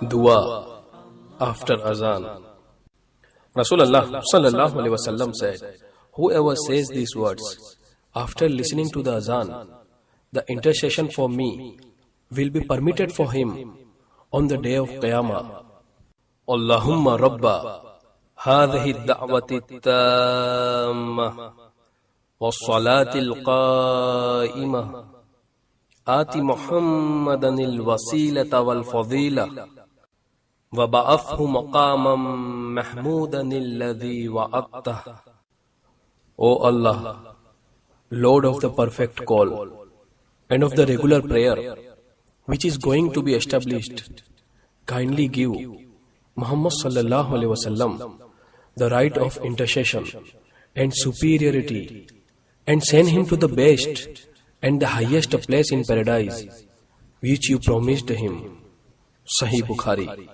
Dua after Azan. Rasulullah sallallahu alaihi wasallam said, whoever says these words after listening to the Azan, the intercession for me will be permitted for him on the day of Qiyamah. Allahumma Rabba hadhihi ad-da'wati at-tammah was-salati al-qa'imah آتِ محمدا الوسيلة والفضيلة وبعثه مقاما محمودا الذي وعدته. O Allah, Lord of the perfect call and of the regular prayer which is going to be established, kindly give Muhammad sallallahu alaihi wasallam the right of intercession and superiority and send him to the best and the highest place in paradise which you promised him. Sahih Bukhari.